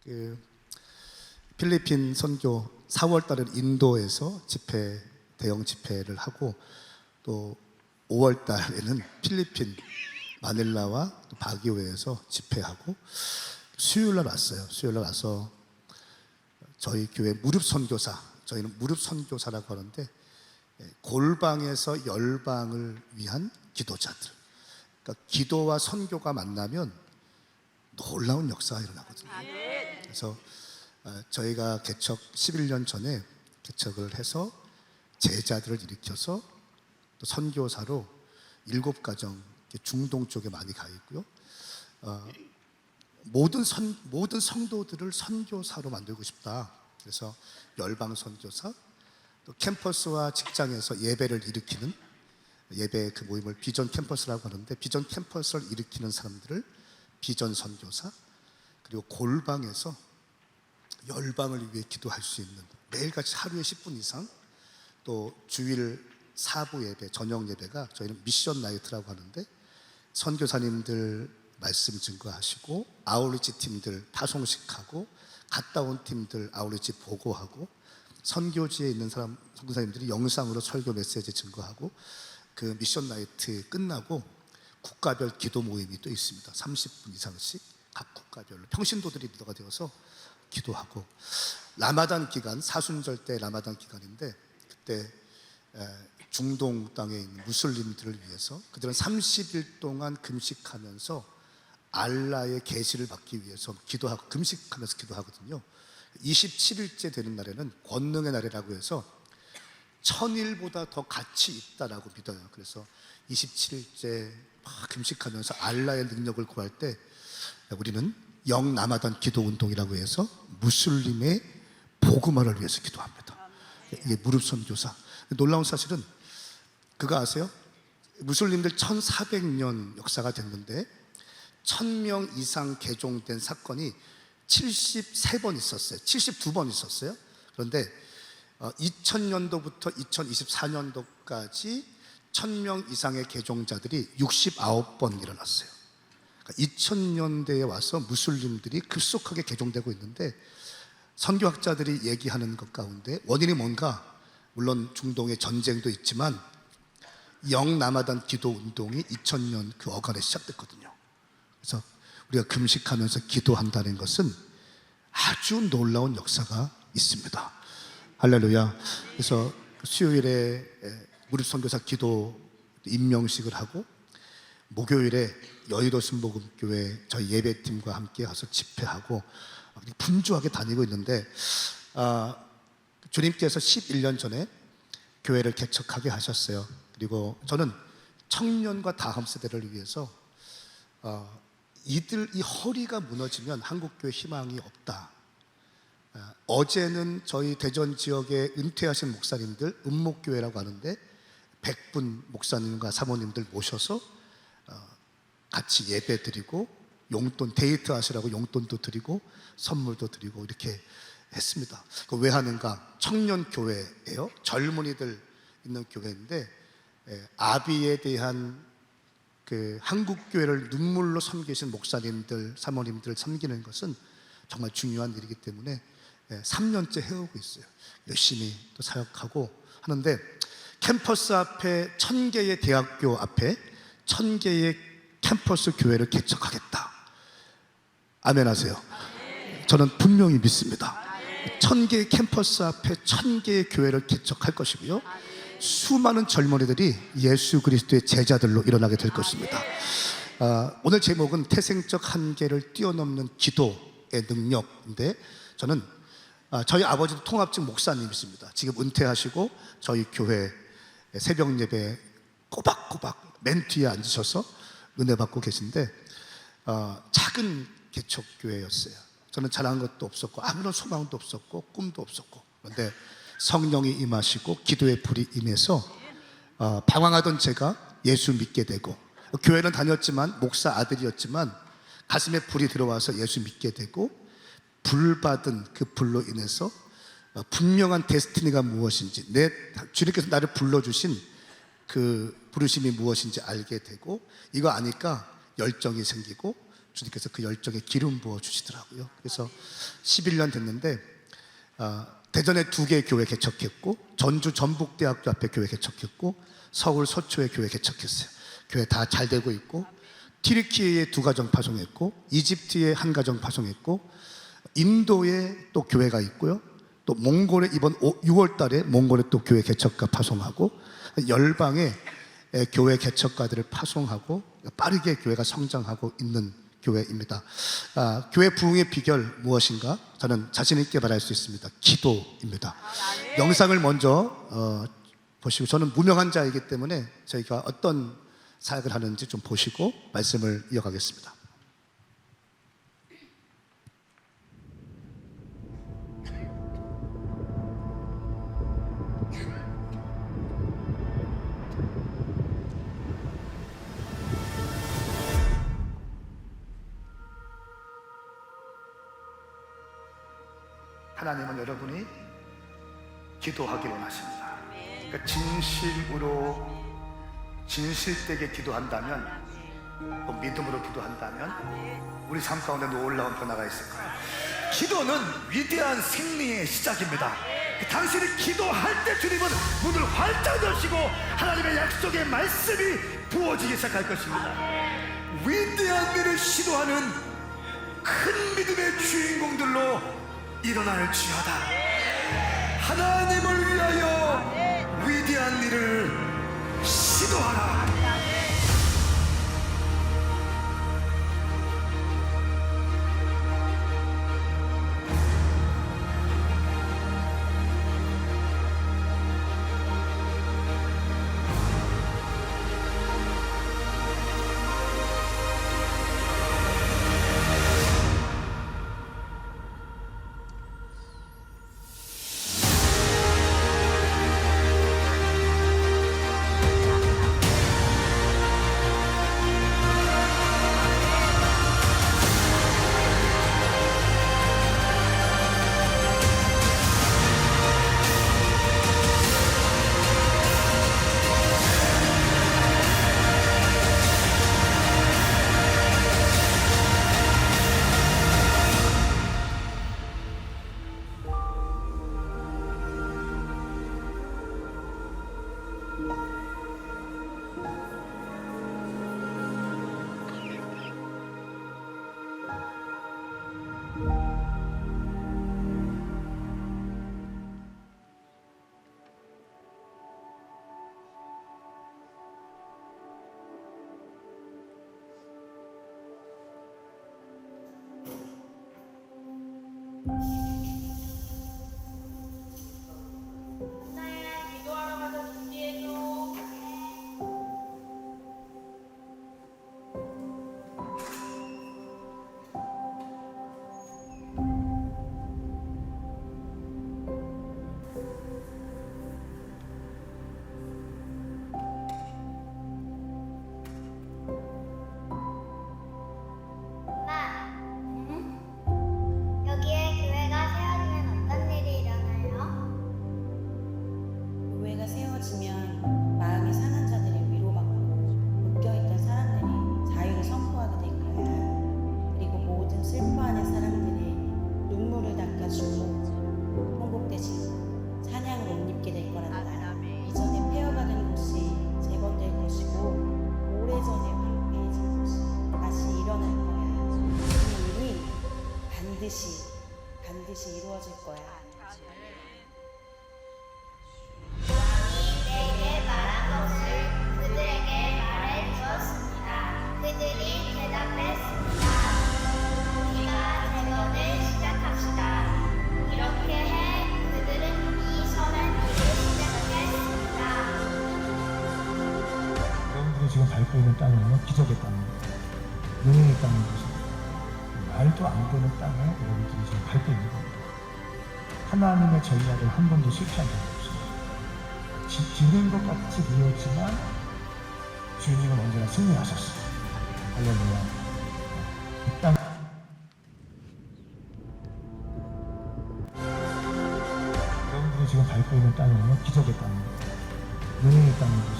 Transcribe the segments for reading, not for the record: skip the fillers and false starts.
그 필리핀 선교 4월 달에는 인도에서 대형 집회를 하고, 또 5월 달에는 필리핀 마닐라와 또 바기오에서 집회하고, 수요일 날 왔어요. 수요일 날 와서 저희 교회 무릎 선교사, 저희는 무릎 선교사라고 하는데, 골방에서 열방을 위한 기도자들, 그러니까 기도와 선교가 만나면 놀라운 역사가 일어나거든요. 그래서 저희가 개척 11년 전에 개척을 해서 제자들을 일으켜서 또 선교사로 7가정 중동 쪽에 많이 가 있고요. 모든 성도들을 선교사로 만들고 싶다. 그래서 열방 선교사, 또 캠퍼스와 직장에서 예배를 일으키는 예배 그 모임을 비전 캠퍼스라고 하는데, 비전 캠퍼스를 일으키는 사람들을 비전 선교사, 그리고 골방에서 열방을 위해 기도할 수 있는, 매일같이 하루에 10분 이상, 또 주일 사부 예배, 저녁 예배가 저희는 미션 나이트라고 하는데, 선교사님들 말씀 증거하시고, 아웃리치 팀들 파송식하고, 갔다 온 팀들 아웃리치 보고하고, 선교지에 있는 선교사님들이 영상으로 설교 메시지 증거하고, 그 미션 나이트 끝나고 국가별 기도 모임이 또 있습니다. 30분 이상씩 각 국가별로 평신도들이 리더가 되어서 기도하고, 라마단 기간, 사순절 때 라마단 기간인데, 그때 중동 땅에 있는 무슬림들을 위해서 그들은 30일 동안 금식하면서 알라의 계시를 받기 위해서 기도하고, 금식하면서 기도하거든요. 27일째 되는 날에는 권능의 날이라고 해서 1000일보다 더 가치 있다라고 믿어요. 그래서 27일째 막 금식하면서 알라의 능력을 구할 때, 우리는 영라마단 기도 운동이라고 해서 무슬림의 복음화를 위해서 기도합니다. 이게 무릎 선교사. 놀라운 사실은 그거 아세요? 무슬림들 1400년 역사가 됐는데 1000명 이상 개종된 사건이 73번 있었어요. 72번 있었어요. 그런데 2000년도부터 2024년도까지 1000명 이상의 개종자들이 69번 일어났어요. 그러니까 2000년대에 와서 무슬림들이 급속하게 개종되고 있는데, 선교학자들이 얘기하는 것 가운데 원인이 뭔가, 물론 중동의 전쟁도 있지만 영라마단 기도 운동이 2000년 그 어간에 시작됐거든요. 그래서 우리가 금식하면서 기도한다는 것은 아주 놀라운 역사가 있습니다. 할렐루야. 그래서 수요일에 무릎 선교사 기도 임명식을 하고, 목요일에 여의도 순복음교회 저희 예배팀과 함께 가서 집회하고 분주하게 다니고 있는데, 주님께서 11년 전에 교회를 개척하게 하셨어요. 그리고 저는 청년과 다음 세대를 위해서 이 허리가 무너지면 한국교회 희망이 없다. 어제는 저희 대전 지역에 은퇴하신 목사님들, 은목교회라고 하는데 100분 목사님과 사모님들 모셔서 같이 예배 드리고, 용돈 데이트 하시라고 용돈도 드리고 선물도 드리고 이렇게 했습니다. 왜 하는가? 청년 교회예요. 젊은이들 있는 교회인데, 아비에 대한 그 한국 교회를 눈물로 섬기신 목사님들, 사모님들 섬기는 것은 정말 중요한 일이기 때문에 3년째 해오고 있어요. 열심히 또 사역하고 하는데, 캠퍼스 앞에 1000개의 대학교 앞에 1000개의 캠퍼스 교회를 개척하겠다. 아멘 하세요. 저는 분명히 믿습니다. 1000개의 캠퍼스 앞에 1000개의 교회를 개척할 것이고요, 수많은 젊은이들이 예수 그리스도의 제자들로 일어나게 될 것입니다. 오늘 제목은 태생적 한계를 뛰어넘는 기도의 능력인데, 저는 저희 아버지도 통합직 목사님이십니다. 지금 은퇴하시고 저희 교회 새벽 예배 꼬박꼬박 맨 뒤에 앉으셔서 은혜 받고 계신데, 작은 개척교회였어요. 저는 잘한 것도 없었고 아무런 소망도 없었고 꿈도 없었고, 그런데 성령이 임하시고 기도의 불이 임해서 방황하던 제가 예수 믿게 되고, 교회는 다녔지만 목사 아들이었지만 가슴에 불이 들어와서 예수 믿게 되고, 불 받은 그 불로 인해서 분명한 데스티니가 무엇인지, 주님께서 나를 불러주신 그 부르심이 무엇인지 알게 되고, 이거 아니까 열정이 생기고 주님께서 그 열정에 기름 부어 주시더라고요. 그래서 11년 됐는데 대전에 2개 교회 개척했고, 전주 전북대학교 앞에 교회 개척했고, 서울 서초에 교회 개척했어요. 교회 다 잘 되고 있고, 튀르키예에 2가정 파송했고, 이집트에 1가정 파송했고, 인도에 또 교회가 있고요. 또 몽골에 이번 6월 달에 몽골에 또 교회 개척가 파송하고, 열방에 교회 개척가들을 파송하고 빠르게 교회가 성장하고 있는 교회입니다. 교회 부흥의 비결 무엇인가? 저는 자신 있게 말할 수 있습니다. 기도입니다. 영상을 먼저 보시고, 저는 무명한 자이기 때문에 저희가 어떤 사역을 하는지 좀 보시고 말씀을 이어가겠습니다. 하나님은 여러분이 기도하기를 원하십니다. 그러니까 진실으로 진실되게 기도한다면, 또 믿음으로 기도한다면 우리 삶 가운데 놀라운 변화가 있을 거예요. 기도는 위대한 승리의 시작입니다. 당신이 기도할 때 주님은 문을 활짝 여시고 하나님의 약속의 말씀이 부어지기 시작할 것입니다. 위대한 일을 시도하는 큰 믿음의 주인공들로 일어날지어다. 하나님을 위하여 위대한 일을 시도하라. 여기에 교회가 세워지면 어떤 일이 일어나요? 교회가 세워지면 마음이 상한 자들이 위로받고 묶여있던 사람들이 자유를 선포하게 될 거야. 그리고 모든 슬퍼하는 사람들이 눈물을 닦아주고 통곡되지 찬양을 옷 입게 될 거란다. 이전에 폐허가던 곳이 재건될 것이고 오래전에 황폐해진 곳이 다시 일어날 거야. 이 일이 반드시 이루어질 거야. 왕이 내게 말한 것을 그들에게 말해 주었습니다. 그들이 대답했습니다. 우리가 재건을 시작합시다. 이렇게 해 그들은 이 선한 일을 시작했습니다. 여러분들이 지금 밟고 있는 땅은요, 기적의 땅입니다. 은혜의 땅입니다. 말도 안 되는 땅에 여러분들이 지금 밟고 있는 겁니다. 하나님의 전략을 한 번도 실패한 적이 없습니다. 지는 것 같이 보였지만 주님은 언제나 승리하셨어요. 할렐루야. 이 땅 여러분들이 지금 밟고 있는 땅은요, 기적의 땅입니다. 은혜의 땅입니다.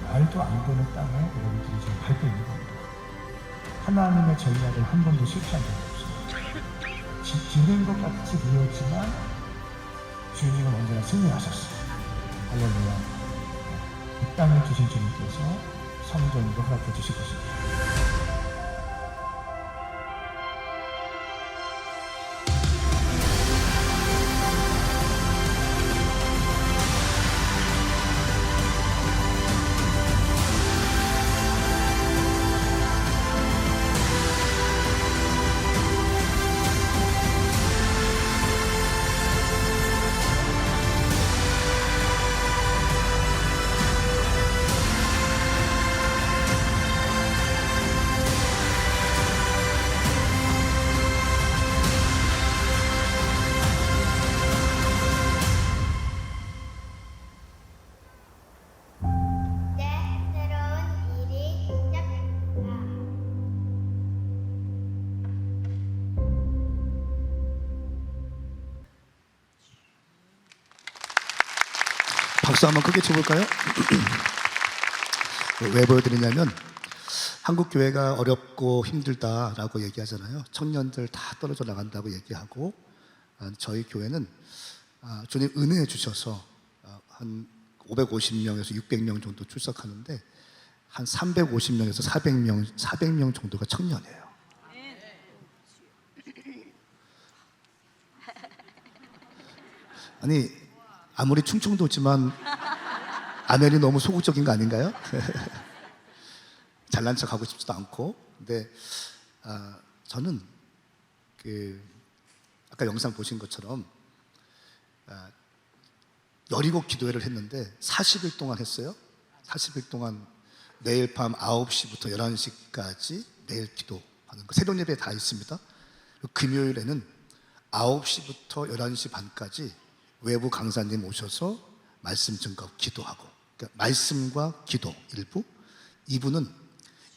말도 안 되는 땅에 여러분들이 지금 밟고 있는 겁니다. 하나님의 전략을 한 번도 실패한 적이 없어요. 지는 것 같이 보였지만 주님은 언제나 승리하셨어요. 할렐루야. 이 땅을 주신 주님께서 성전으로 허락해 주실 것입니다. 이제 새로운 일이 시작합니다. 박수 한번 크게 쳐볼까요? 왜 보여드리냐면 한국 교회가 어렵고 힘들다라고 얘기하잖아요. 청년들 다 떨어져 나간다고 얘기하고, 저희 교회는 주님 은혜해 주셔서 한 550명에서 600명 정도 출석하는데 한 350명에서 400명 정도가 청년이에요. 아니, 아무리 충청도지만 아멘이 너무 소극적인 거 아닌가요? 잘난 척 하고 싶지도 않고. 근데 저는 아까 영상 보신 것처럼 여리고 기도회를 했는데 40일 동안 했어요. 40일 동안 매일 밤 9시부터 11시까지 매일 기도하는 거. 새벽 예배 다 있습니다. 금요일에는 9시부터 11시 반까지 외부 강사님 오셔서 말씀 증거 기도하고, 그러니까 말씀과 기도 1부, 2부는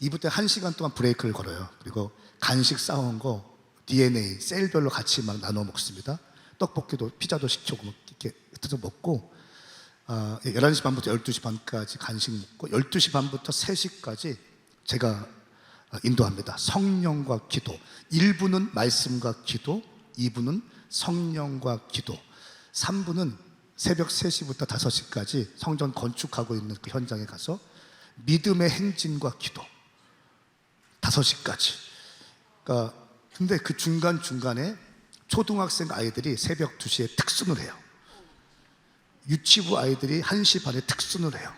2부 때 1시간 동안 브레이크를 걸어요. 그리고 간식 싸온 거 DNA 셀별로 같이 막 나눠 먹습니다. 떡볶이도 피자도 시켜고 이렇게 뜯어 먹고, 11시 반부터 12시 반까지 간식 먹고 12시 반부터 3시까지 제가 인도합니다. 성령과 기도. 1부는 말씀과 기도, 2부는 성령과 기도, 3부는 새벽 3시부터 5시까지 성전 건축하고 있는 그 현장에 가서 믿음의 행진과 기도 5시까지. 그러니까 근데 그 중간중간에 초등학생 아이들이 새벽 2시에 특순을 해요. 유치부 아이들이 1시 반에 특순을 해요.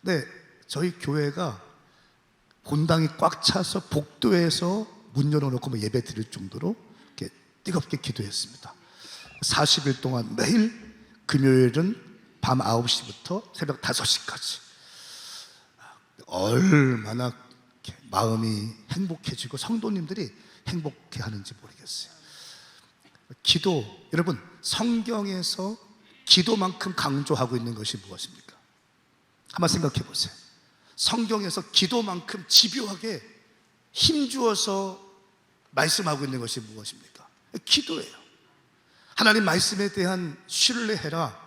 근데 저희 교회가 본당이 꽉 차서 복도에서 문 열어놓고 예배 드릴 정도로 이렇게 뜨겁게 기도했습니다. 40일 동안 매일 금요일은 밤 9시부터 새벽 5시까지. 얼마나 마음이 행복해지고 성도님들이 행복해하는지 모르겠어요. 기도, 여러분 성경에서 기도만큼 강조하고 있는 것이 무엇입니까? 한번 생각해 보세요. 성경에서 기도만큼 집요하게 힘주어서 말씀하고 있는 것이 무엇입니까? 기도예요. 하나님 말씀에 대한 신뢰해라,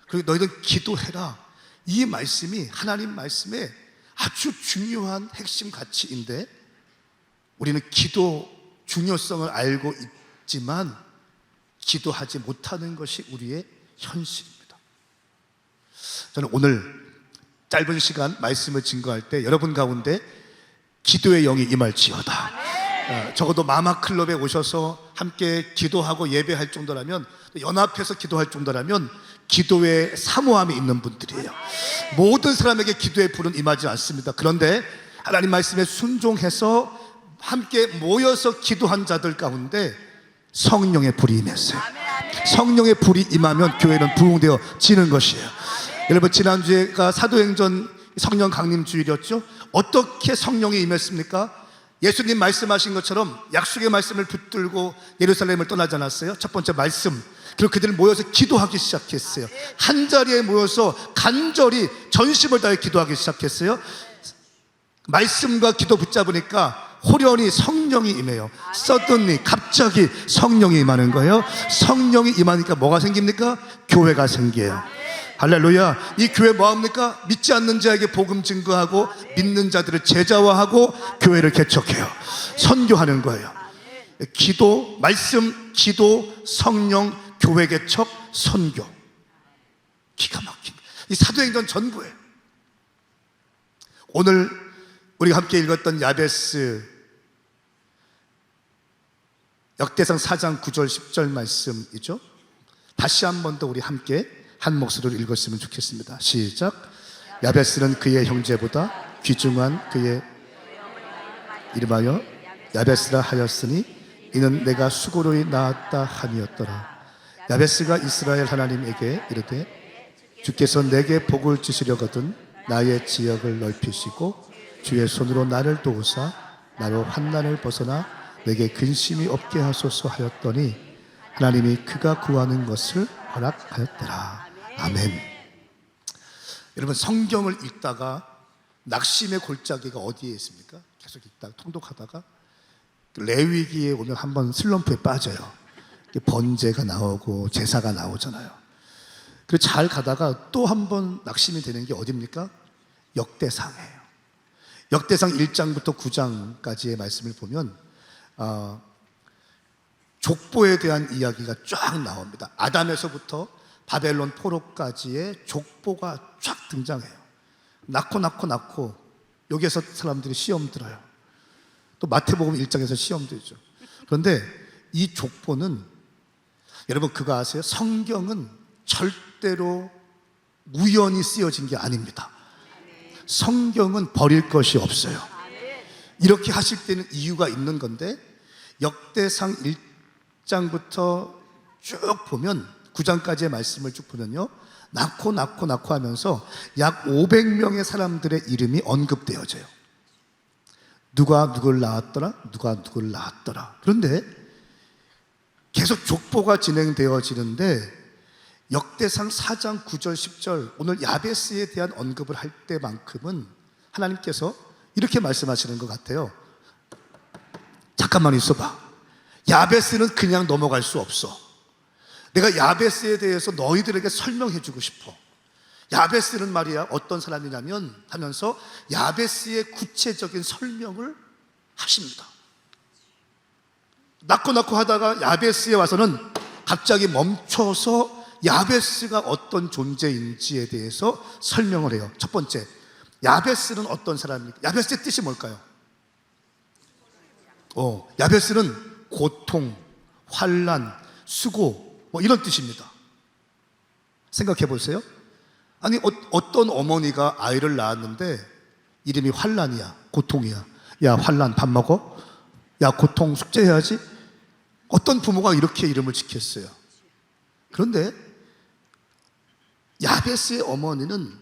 그리고 너희들 기도해라. 이 말씀이 하나님 말씀의 아주 중요한 핵심 가치인데 우리는 기도 중요성을 알고 있지만 기도하지 못하는 것이 우리의 현실입니다. 저는 오늘 짧은 시간 말씀을 증거할 때 여러분 가운데 기도의 영이 임할지어다. 적어도 마마클럽에 오셔서 함께 기도하고 예배할 정도라면, 연합해서 기도할 정도라면 기도에 사모함이 있는 분들이에요. 모든 사람에게 기도의 불은 임하지 않습니다. 그런데 하나님 말씀에 순종해서 함께 모여서 기도한 자들 가운데 성령의 불이 임했어요. 성령의 불이 임하면 교회는 부흥되어지는 것이에요. 여러분, 지난주에가 사도행전 성령 강림 주일이었죠. 어떻게 성령이 임했습니까? 예수님 말씀하신 것처럼 약속의 말씀을 붙들고 예루살렘을 떠나지 않았어요? 첫 번째 말씀, 그리고 그들은 모여서 기도하기 시작했어요. 한 자리에 모여서 간절히 전심을 다해 기도하기 시작했어요. 말씀과 기도 붙잡으니까 호련히 성령이 임해요. suddenly, 갑자기 성령이 임하는 거예요. 성령이 임하니까 뭐가 생깁니까? 교회가 생겨요. 할렐루야. 이 교회 뭐합니까? 믿지 않는 자에게 복음 증거하고 믿는 자들을 제자화하고 교회를 개척해요. 선교하는 거예요. 기도, 말씀, 기도, 성령, 교회 개척, 선교. 기가 막힌 이 사도행전 전부예요. 오늘 우리가 함께 읽었던 야베스 역대상 4장 9절 10절 말씀이죠. 다시 한 번 더 우리 함께 한 목소리로 읽었으면 좋겠습니다. 시작. 야베스는 그의 형제보다 귀중한 그의 이름하여 야베스라 하였으니 이는 내가 수고로이 낳았다 함이었더라. 야베스가 이스라엘 하나님에게 이르되 주께서 내게 복을 주시려거든 나의 지역을 넓히시고 주의 손으로 나를 도우사 나로 환난을 벗어나 내게 근심이 없게 하소서 하였더니 하나님이 그가 구하는 것을 허락하였더라. 아멘. 여러분, 성경을 읽다가 낙심의 골짜기가 어디에 있습니까? 계속 읽다가 통독하다가 레위기에 오면 한번 슬럼프에 빠져요. 번제가 나오고 제사가 나오잖아요. 그리고 잘 가다가 또 한 번 낙심이 되는 게 어디입니까? 역대상이에요. 역대상 1장부터 9장까지의 말씀을 보면 족보에 대한 이야기가 쫙 나옵니다. 아담에서부터 바벨론 포로까지의 족보가 쫙 등장해요. 낳고 여기에서 사람들이 시험 들어요. 또 마태복음 1장에서 시험 들죠. 그런데 이 족보는 여러분 그거 아세요? 성경은 절대로 우연히 쓰여진 게 아닙니다. 성경은 버릴 것이 없어요. 이렇게 하실 때는 이유가 있는 건데 역대상 1장부터 쭉 보면 9장까지의 말씀을 쭉 보면요, 낳고 하면서 약 500명의 사람들의 이름이 언급되어져요. 누가 누굴 낳았더라, 누가 누굴 낳았더라. 그런데 계속 족보가 진행되어지는데 역대상 4장 9절 10절 오늘 야베스에 대한 언급을 할 때만큼은 하나님께서 이렇게 말씀하시는 것 같아요. 잠깐만 있어봐. 야베스는 그냥 넘어갈 수 없어. 내가 야베스에 대해서 너희들에게 설명해 주고 싶어. 야베스는 말이야 어떤 사람이냐면 하면서 야베스의 구체적인 설명을 하십니다. 낳고 하다가 야베스에 와서는 갑자기 멈춰서 야베스가 어떤 존재인지에 대해서 설명을 해요. 첫 번째, 야베스는 어떤 사람입니까? 야베스의 뜻이 뭘까요? 야베스는 고통, 환난, 수고 뭐 이런 뜻입니다. 생각해 보세요. 아니 어떤 어머니가 아이를 낳았는데 이름이 환난이야, 고통이야. 야 환난 밥 먹어? 야 고통 숙제해야지? 어떤 부모가 이렇게 이름을 짓겠어요? 그런데 야베스의 어머니는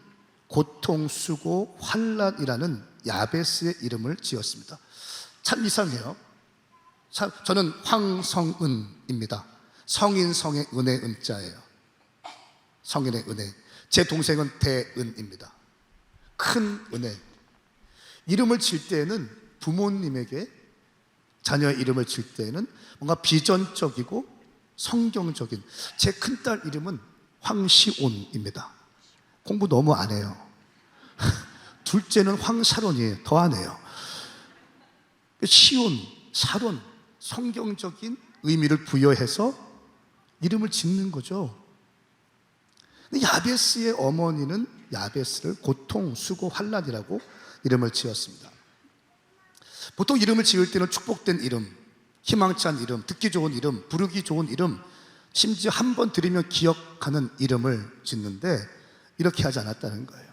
고통, 수고, 환난이라는 야베스의 이름을 지었습니다. 참 이상해요. 저는 황성은입니다. 성인 성의 은혜 은자예요. 성인의 은혜. 제 동생은 대은입니다. 큰 은혜. 이름을 질 때는 부모님에게 자녀의 이름을 질 때는 뭔가 비전적이고 성경적인. 제 큰딸 이름은 황시온입니다. 공부 너무 안 해요. 둘째는 황샤론이에요. 더 안 해요. 시온, 샤론, 성경적인 의미를 부여해서 이름을 짓는 거죠. 야베스의 어머니는 야베스를 고통, 수고, 환난이라고 이름을 지었습니다. 보통 이름을 지을 때는 축복된 이름, 희망찬 이름, 듣기 좋은 이름, 부르기 좋은 이름, 심지어 한 번 들으면 기억하는 이름을 짓는데 이렇게 하지 않았다는 거예요.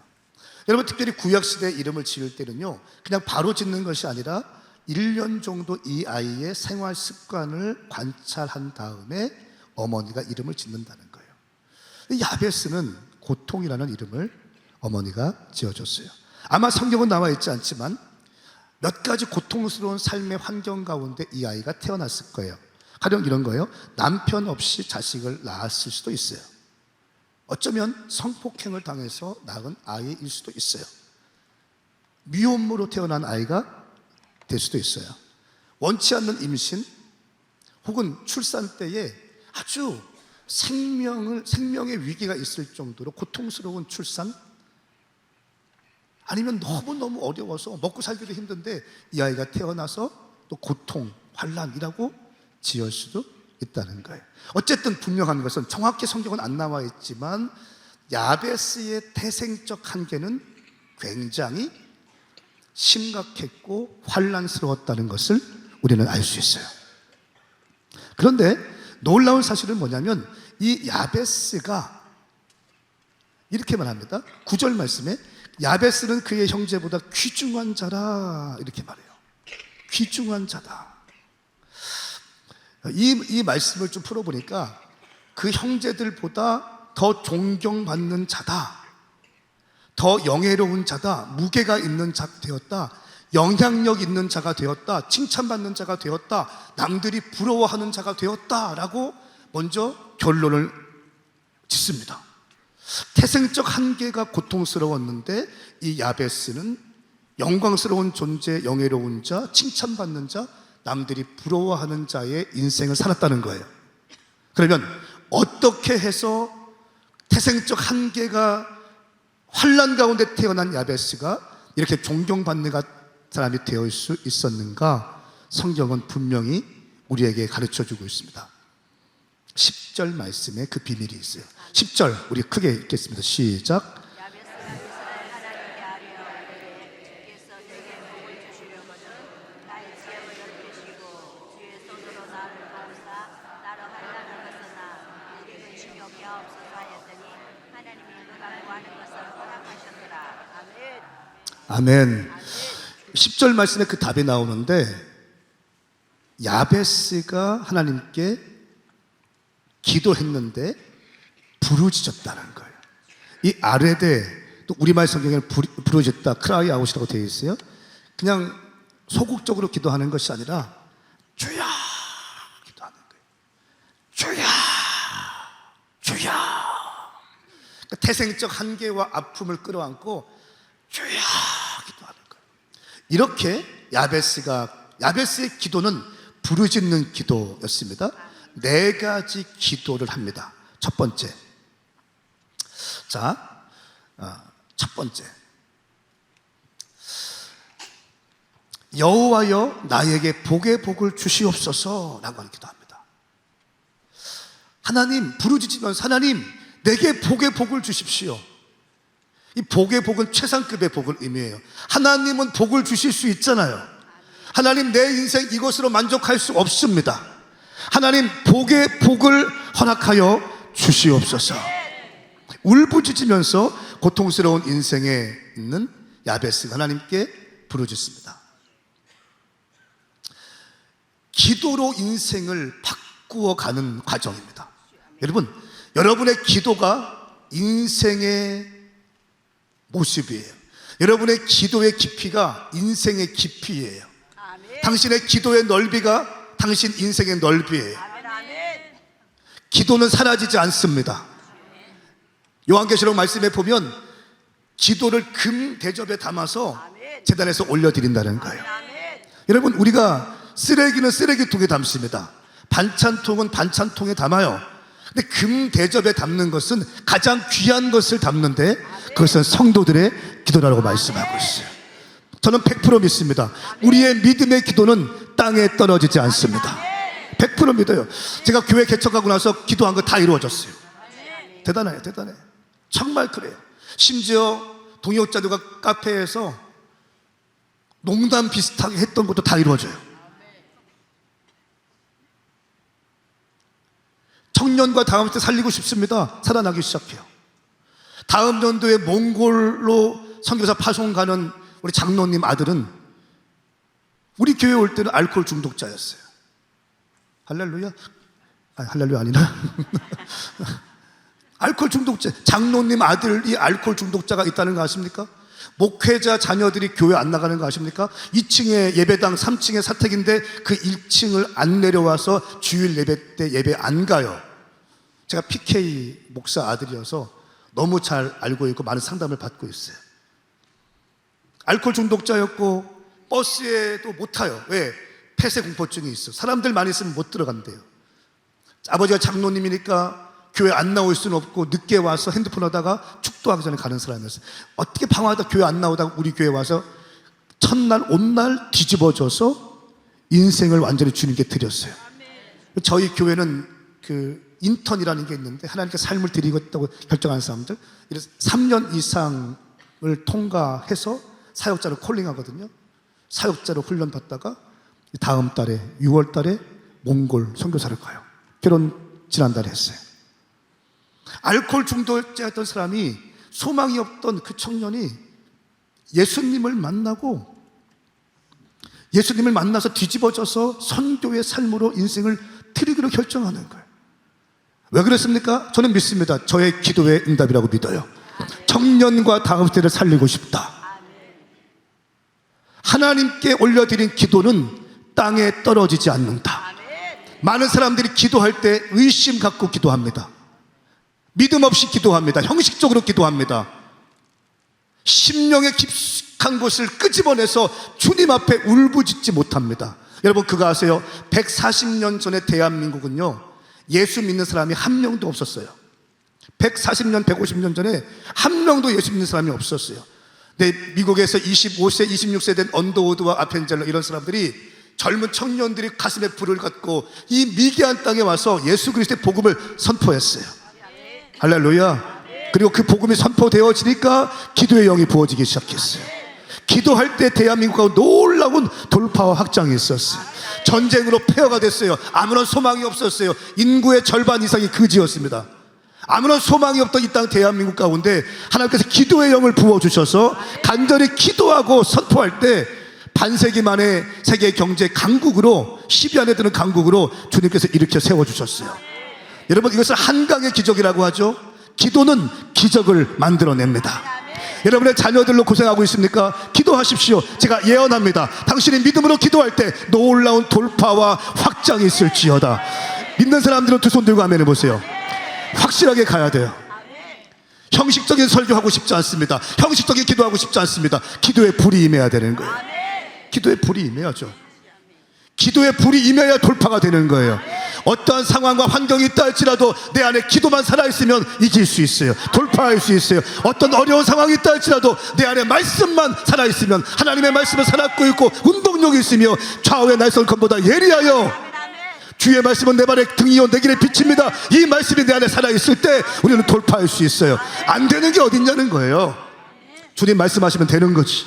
여러분 특별히 구약시대 이름을 지을 때는요, 그냥 바로 짓는 것이 아니라 1년 정도 이 아이의 생활 습관을 관찰한 다음에 어머니가 이름을 짓는다는 거예요. 야베스는 고통이라는 이름을 어머니가 지어줬어요. 아마 성경은 나와 있지 않지만 몇 가지 고통스러운 삶의 환경 가운데 이 아이가 태어났을 거예요. 가령 이런 거예요. 남편 없이 자식을 낳았을 수도 있어요. 어쩌면 성폭행을 당해서 낳은 아이일 수도 있어요. 미혼모로 태어난 아이가 될 수도 있어요. 원치 않는 임신 혹은 출산 때에 아주 생명의 위기가 있을 정도로 고통스러운 출산, 아니면 너무너무 어려워서 먹고 살기도 힘든데 이 아이가 태어나서 또 고통, 환난이라고 지을 수도 있다는 거예요. 어쨌든 분명한 것은 정확히 성경은 안 나와 있지만 야베스의 태생적 한계는 굉장히 심각했고 환난스러웠다는 것을 우리는 알 수 있어요. 그런데 놀라운 사실은 뭐냐면 이 야베스가 이렇게 말합니다. 9절 말씀에 야베스는 그의 형제보다 귀중한 자라 이렇게 말해요. 귀중한 자다. 이 말씀을 좀 풀어보니까 그 형제들보다 더 존경받는 자다, 더 영예로운 자다, 무게가 있는 자가 되었다, 영향력 있는 자가 되었다, 칭찬받는 자가 되었다, 남들이 부러워하는 자가 되었다라고 먼저 결론을 짓습니다. 태생적 한계가 고통스러웠는데 이 야베스는 영광스러운 존재, 영예로운 자, 칭찬받는 자, 남들이 부러워하는 자의 인생을 살았다는 거예요. 그러면 어떻게 해서 태생적 한계가 환난 가운데 태어난 야베스가 이렇게 존경받는 사람이 되어 수 있었는가? 성경은 분명히 우리에게 가르쳐주고 있습니다. 10절 말씀에 그 비밀이 있어요. 10절 우리 크게 읽겠습니다. 시작. 아멘. 10절 말씀에 그 답이 나오는데 야베스가 하나님께 기도했는데 부르짖었다는 거예요. 이 아레데, 또 우리말 성경에는 부르짖다, 크라이 아웃이라고 되어 있어요. 그냥 소극적으로 기도하는 것이 아니라 주야 기도하는 거예요. 주야 주야. 그러니까 태생적 한계와 아픔을 끌어안고 주야 기도하는 거예요. 이렇게 야베스의 기도는 부르짖는 기도였습니다. 4가지 기도를 합니다. 첫 번째, 첫 번째, 여호와여 나에게 복의 복을 주시옵소서라고 하는 기도합니다. 하나님, 부르짖으면서 하나님 내게 복의 복을 주십시오. 이 복의 복은 최상급의 복을 의미해요. 하나님은 복을 주실 수 있잖아요. 하나님, 내 인생 이것으로 만족할 수 없습니다. 하나님, 복의 복을 허락하여 주시옵소서. 울부짖으면서 고통스러운 인생에 있는 야베스가 하나님께 부르짖습니다. 기도로 인생을 바꾸어가는 과정입니다. 여러분의 기도가 인생의 모습이에요. 여러분의 기도의 깊이가 인생의 깊이예요. 당신의 기도의 넓이가 당신 인생의 넓이에요. 기도는 사라지지 않습니다. 요한계시록 말씀에 보면 기도를 금 대접에 담아서 제단에서 올려드린다는 거예요. 여러분, 우리가 쓰레기는 쓰레기통에 담습니다. 반찬통은 반찬통에 담아요. 근데 금 대접에 담는 것은 가장 귀한 것을 담는데 그것은 성도들의 기도라고 말씀하고 있어요. 저는 100% 믿습니다. 우리의 믿음의 기도는 땅에 떨어지지 않습니다. 100% 믿어요. 제가 교회 개척하고 나서 기도한 거 다 이루어졌어요. 대단해요, 대단해. 정말 그래요. 심지어 동역자들과 카페에서 농담 비슷하게 했던 것도 다 이루어져요. 청년과 다음 때 살리고 싶습니다. 살아나기 시작해요. 다음 연도에 몽골로 선교사 파송 가는 우리 장로님 아들은 우리 교회 올 때는 알코올 중독자였어요. 할렐루야? 할렐루야 아니라 알코올 중독자. 장로님 아들이 알코올 중독자가 있다는 거 아십니까? 목회자 자녀들이 교회 안 나가는 거 아십니까? 2층에 예배당, 3층에 사택인데 그 1층을 안 내려와서 주일 예배 때 예배 안 가요. 제가 PK 목사 아들이어서 너무 잘 알고 있고 많은 상담을 받고 있어요. 알코올 중독자였고 버스에도 못 타요. 왜? 폐쇄 공포증이 있어. 사람들 많이 있으면 못 들어간대요. 아버지가 장로님이니까 교회 안 나올 수는 없고 늦게 와서 핸드폰 하다가 축도하기 전에 가는 사람이었어요. 어떻게 방황하다 교회 안 나오다가 우리 교회 와서 첫날 온날 뒤집어져서 인생을 완전히 주님께 드렸어요. 저희 교회는 그 인턴이라는 게 있는데 하나님께 삶을 드리겠다고 결정한 사람들, 이래서 3년 이상을 통과해서 사역자를 콜링하거든요. 사역자로 훈련 받다가 다음 달에 6월 달에 몽골 선교사를 가요. 결혼 지난달에 했어요. 알코올 중독자였던 사람이, 소망이 없던 그 청년이 예수님을 만나서 뒤집어져서 선교의 삶으로 인생을 드리기로 결정하는 거예요. 왜 그랬습니까? 저는 믿습니다. 저의 기도의 응답이라고 믿어요. 청년과 다음 세대를 살리고 싶다. 하나님께 올려드린 기도는 땅에 떨어지지 않는다. 많은 사람들이 기도할 때 의심 갖고 기도합니다. 믿음 없이 기도합니다. 형식적으로 기도합니다. 심령의 깊숙한 곳을 끄집어내서 주님 앞에 울부짖지 못합니다. 여러분 그거 아세요? 140년 전에 대한민국은요, 예수 믿는 사람이 한 명도 없었어요. 140년, 150년 전에 한 명도 예수 믿는 사람이 없었어요. 근데 미국에서 25세, 26세 된 언더우드와 아펜젤러 이런 사람들이, 젊은 청년들이 가슴에 불을 갖고 이 미개한 땅에 와서 예수 그리스도의 복음을 선포했어요. 할렐루야. 그리고 그 복음이 선포되어지니까 기도의 영이 부어지기 시작했어요. 기도할 때 대한민국 가운데 놀라운 돌파와 확장이 있었어요. 전쟁으로 폐허가 됐어요. 아무런 소망이 없었어요. 인구의 절반 이상이 거지였습니다. 아무런 소망이 없던 이 땅 대한민국 가운데 하나님께서 기도의 영을 부어주셔서 간절히 기도하고 선포할 때 반세기 만에 세계 경제 강국으로, 10위 안에 드는 강국으로 주님께서 일으켜 세워주셨어요. 여러분 이것을 한강의 기적이라고 하죠. 기도는 기적을 만들어냅니다. 여러분의 자녀들로 고생하고 있습니까? 기도하십시오. 제가 예언합니다. 당신이 믿음으로 기도할 때 놀라운 돌파와 확장이 있을지어다. 믿는 사람들은 두 손 들고 아멘 해보세요. 확실하게 가야 돼요. 형식적인 설교하고 싶지 않습니다. 형식적인 기도하고 싶지 않습니다. 기도에 불이 임해야 되는 거예요. 기도에 불이 임해야죠. 기도에 불이 임해야 돌파가 되는 거예요. 어떠한 상황과 환경이 있다 할지라도 내 안에 기도만 살아있으면 이길 수 있어요. 돌파할 수 있어요. 어떤 어려운 상황이 있다 할지라도 내 안에 말씀만 살아있으면, 하나님의 말씀을 살았고 있고 운동력이 있으며 좌우의 날선 검보다 예리하여 주의 말씀은 내 발의 등이요 내 길의 빛입니다. 이 말씀이 내 안에 살아있을 때 우리는 돌파할 수 있어요. 안 되는 게 어딨냐는 거예요. 주님 말씀하시면 되는 거지.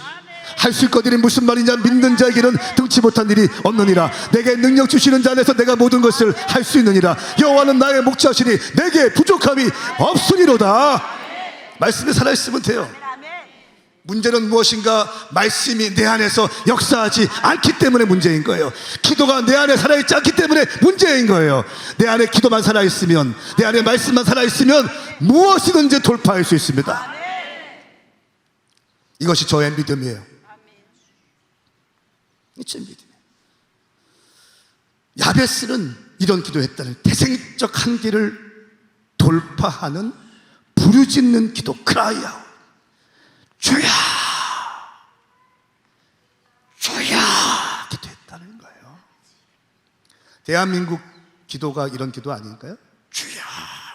할 수 있거든이 무슨 말이냐? 믿는 자에게는 등치 못한 일이 없느니라. 내게 능력 주시는 자 안에서 내가 모든 것을 할 수 있느니라. 여호와는 나의 목자시니 내게 부족함이 없으리로다. 말씀이 살아있으면 돼요. 문제는 무엇인가? 말씀이 내 안에서 역사하지 않기 때문에 문제인 거예요. 기도가 내 안에 살아있지 않기 때문에 문제인 거예요. 내 안에 기도만 살아있으면, 내 안에 말씀만 살아있으면 무엇이든지 돌파할 수 있습니다. 이것이 저의 믿음이에요. 제 믿음이에요. 야베스는 이런 기도했다는, 태생적 한계를 돌파하는 부르짖는 기도, 크라이아웃. 주야, 주야 기도했다는 거예요. 대한민국 기도가 이런 기도 아닐까요? 주야,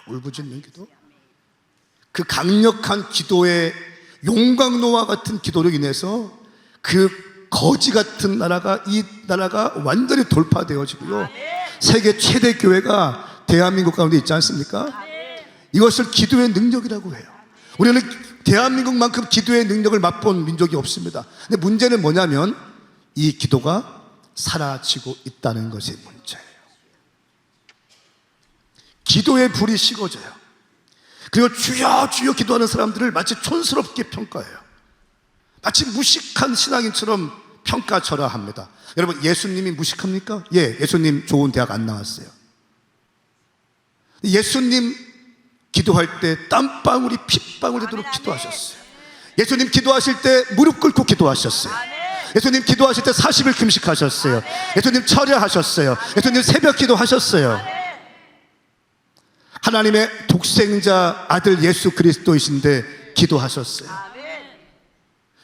울부짖는 기도. 그 강력한 기도의 용광로와 같은 기도로 인해서 그 거지 같은 나라가, 이 나라가 완전히 돌파되어지고요, 세계 최대 교회가 대한민국 가운데 있지 않습니까? 이것을 기도의 능력이라고 해요. 우리는 대한민국만큼 기도의 능력을 맛본 민족이 없습니다. 근데 문제는 뭐냐면 이 기도가 사라지고 있다는 것이 문제예요. 기도의 불이 식어져요. 그리고 주여 주여 기도하는 사람들을 마치 촌스럽게 평가해요. 마치 무식한 신앙인처럼 평가절하합니다. 여러분 예수님이 무식합니까? 예, 예수님 좋은 대학 안 나왔어요. 예수님 기도할 때 땀방울이 핏방울 되도록 기도하셨어요. 예수님 기도하실 때 무릎 꿇고 기도하셨어요. 예수님 기도하실 때 40일 금식하셨어요. 예수님 철야하셨어요. 예수님 새벽 기도하셨어요. 하나님의 독생자 아들 예수 그리스도이신데 기도하셨어요.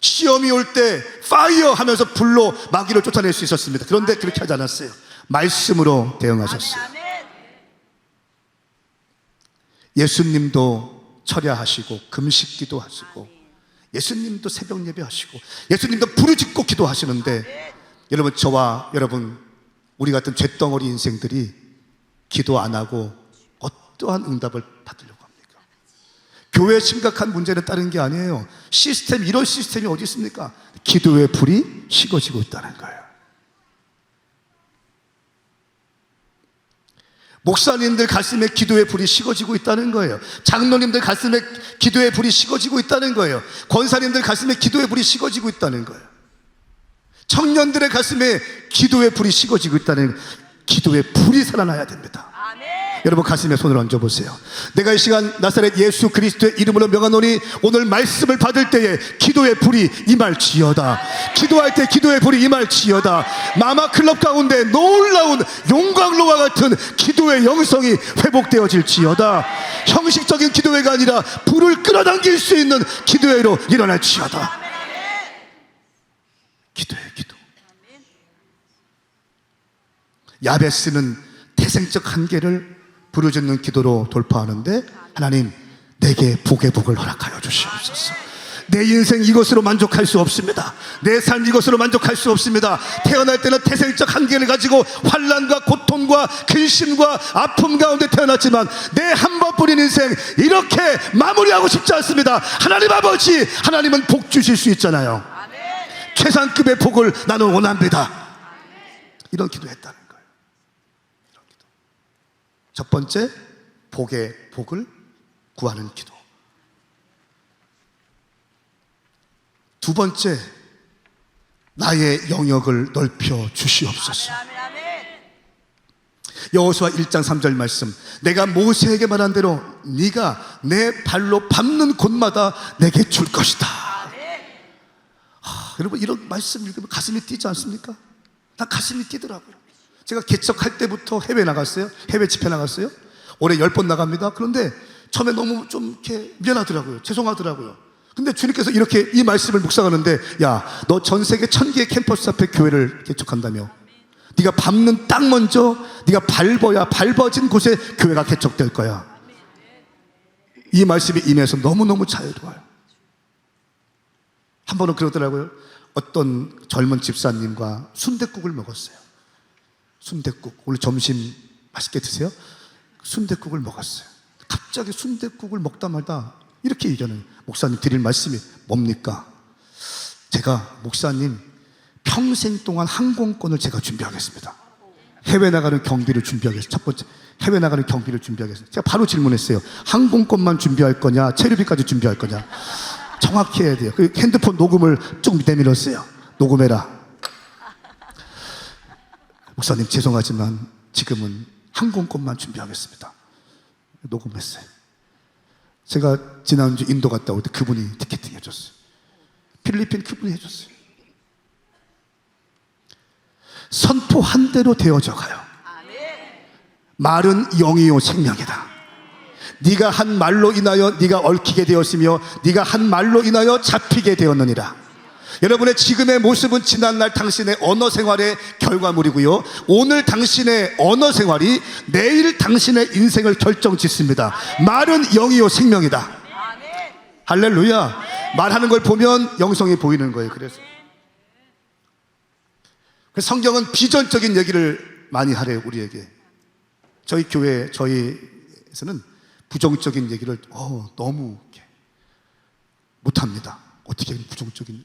시험이 올 때 파이어 하면서 불로 마귀를 쫓아낼 수 있었습니다. 그런데 그렇게 하지 않았어요. 말씀으로 대응하셨어요. 예수님도 철야하시고 금식기도 하시고 예수님도 새벽 예배하시고 예수님도 부르짖고 기도하시는데 여러분, 저와 여러분, 우리 같은 쇳덩어리 인생들이 기도 안 하고 어떠한 응답을 받으려고 합니까? 교회의 심각한 문제는 다른 게 아니에요. 이런 시스템이 어디 있습니까? 기도의 불이 식어지고 있다는 거예요. 목사님들 가슴에 기도의 불이 식어지고 있다는 거예요. 장로님들 가슴에 기도의 불이 식어지고 있다는 거예요. 권사님들 가슴에 기도의 불이 식어지고 있다는 거예요. 청년들의 가슴에 기도의 불이 식어지고 있다는 거예요. 기도의 불이 살아나야 됩니다. 여러분, 가슴에 손을 얹어보세요. 내가 이 시간 나사렛 예수 그리스도의 이름으로 명하노니 오늘 말씀을 받을 때에 기도의 불이 임할지어다. 기도할 때 기도의 불이 임할지어다. 마마클럽 가운데 놀라운 용광로와 같은 기도의 영성이 회복되어질지어다. 형식적인 기도회가 아니라 불을 끌어당길 수 있는 기도회로 일어날지어다. 기도해, 기도. 야베스는 태생적 한계를 부르짖는 기도로 돌파하는데, 하나님, 내게 복의 복을 허락하여 주시옵소서. 내 인생 이것으로 만족할 수 없습니다. 내 삶 이것으로 만족할 수 없습니다. 태어날 때는 태생적 한계를 가지고 환난과 고통과 근심과 아픔 가운데 태어났지만 내 한 번뿐인 인생 이렇게 마무리하고 싶지 않습니다. 하나님 아버지, 하나님은 복 주실 수 있잖아요. 최상급의 복을 나는 원합니다. 이런 기도했다는 거예요. 이런 기도. 첫 번째, 복의 복을 구하는 기도. 두 번째, 나의 영역을 넓혀 주시옵소서. 여호수아 1장 3절 말씀, 내가 모세에게 말한 대로 네가 내 발로 밟는 곳마다 내게 줄 것이다. 여러분, 이런 말씀 읽으면 가슴이 뛰지 않습니까? 나 가슴이 뛰더라고요. 제가 개척할 때부터 해외 나갔어요. 해외 집회 나갔어요. 올해 10번 나갑니다. 그런데 처음에 너무 좀 이렇게 미안하더라고요. 죄송하더라고요. 근데 주님께서 이렇게 이 말씀을 묵상하는데, 야, 너 전 세계 1000개의 캠퍼스 앞에 교회를 개척한다며. 네가 밟는 땅 먼저 네가 밟아야 밟아진 곳에 교회가 개척될 거야. 이 말씀이 임해서 너무너무 자유로워요. 한 번은 그러더라고요. 어떤 젊은 집사님과 순댓국을 먹었어요. 순댓국, 오늘 점심 맛있게 드세요? 순댓국을 먹었어요. 갑자기 순댓국을 먹다 말다 이렇게 얘기하는, 목사님 드릴 말씀이 뭡니까? 제가 목사님 평생 동안 항공권을 제가 준비하겠습니다. 해외 나가는 경비를 준비하겠습니다. 첫 번째, 해외 나가는 경비를 준비하겠습니다. 제가 바로 질문했어요. 항공권만 준비할 거냐, 체류비까지 준비할 거냐? 정확히 해야 돼요. 그 핸드폰 녹음을 쭉 내밀었어요. 녹음해라. 목사님 죄송하지만 지금은 항공권만 준비하겠습니다. 녹음했어요. 제가 지난주 인도 갔다 올 때 그분이 티켓팅 해줬어요. 필리핀 그분이 해줬어요. 선포한 대로 되어져 가요. 말은 영이요 생명이다. 네가 한 말로 인하여 네가 얽히게 되었으며 네가 한 말로 인하여 잡히게 되었느니라. 여러분의 지금의 모습은 지난날 당신의 언어 생활의 결과물이고요, 오늘 당신의 언어 생활이 내일 당신의 인생을 결정짓습니다. 말은 영이요 생명이다. 할렐루야. 말하는 걸 보면 영성이 보이는 거예요. 그래서 성경은 비전적인 얘기를 많이 하래요, 우리에게. 저희 교회, 저희에서는 부정적인 얘기를 너무 이렇게 못합니다. 어떻게 부정적인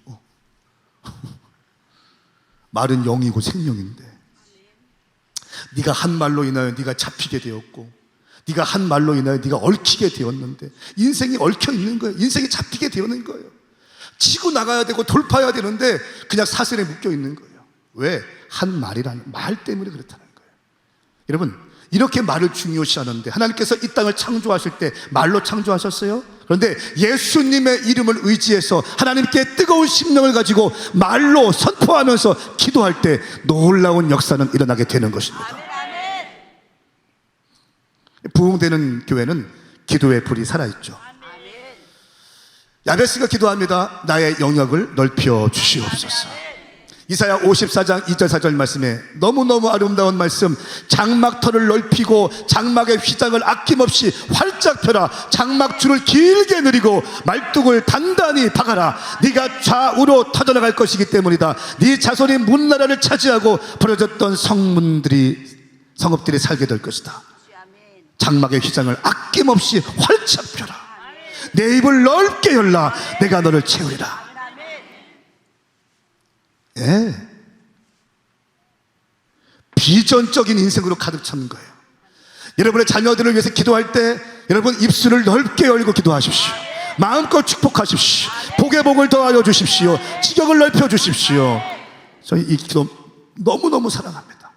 말은 영이고 생명인데, 네가 한 말로 인하여 네가 잡히게 되었고 네가 한 말로 인하여 네가 얽히게 되었는데, 인생이 얽혀 있는 거예요. 인생이 잡히게 되는 거예요. 치고 나가야 되고 돌파해야 되는데 그냥 사슬에 묶여 있는 거예요. 왜? 한 말이라는 말 때문에 그렇다는 거예요. 여러분, 이렇게 말을 중요시하는데 하나님께서 이 땅을 창조하실 때 말로 창조하셨어요. 그런데 예수님의 이름을 의지해서 하나님께 뜨거운 심령을 가지고 말로 선포하면서 기도할 때 놀라운 역사는 일어나게 되는 것입니다. 부흥되는 교회는 기도의 불이 살아있죠. 야베스가 기도합니다. 나의 영역을 넓혀 주시옵소서. 이사야 54장 2절 4절 말씀에 너무너무 아름다운 말씀, 장막터를 넓히고 장막의 휘장을 아낌없이 활짝 펴라. 장막줄을 길게 늘이고 말뚝을 단단히 박아라. 네가 좌우로 터져나갈 것이기 때문이다. 네 자손이 문나라를 차지하고 버려졌던 성읍들이 살게 될 것이다. 장막의 휘장을 아낌없이 활짝 펴라. 내 입을 넓게 열라. 내가 너를 채우리라. 예. 비전적인 인생으로 가득 찬 거예요. 여러분의 자녀들을 위해서 기도할 때 여러분 입술을 넓게 열고 기도하십시오. 마음껏 축복하십시오. 복의 복을 더하여 주십시오. 지경을 넓혀 주십시오. 저희 이 기도 너무너무 사랑합니다.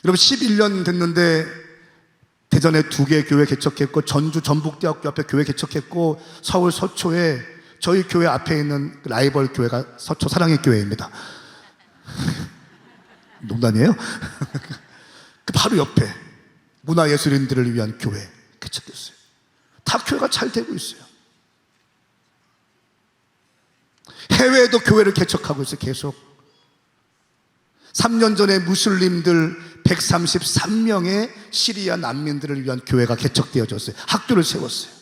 여러분 11년 됐는데 대전에 2개 교회 개척했고, 전주 전북대학교 앞에 교회 개척했고, 서울 서초에 저희 교회 앞에 있는 라이벌 교회가 서초 사랑의 교회입니다. 농담이에요? 그 바로 옆에 문화예술인들을 위한 교회 개척했어요. 다 교회가 잘 되고 있어요. 해외에도 교회를 개척하고 있어요. 계속. 3년 전에 무슬림들 133명의 시리아 난민들을 위한 교회가 개척되어졌어요. 학교를 세웠어요.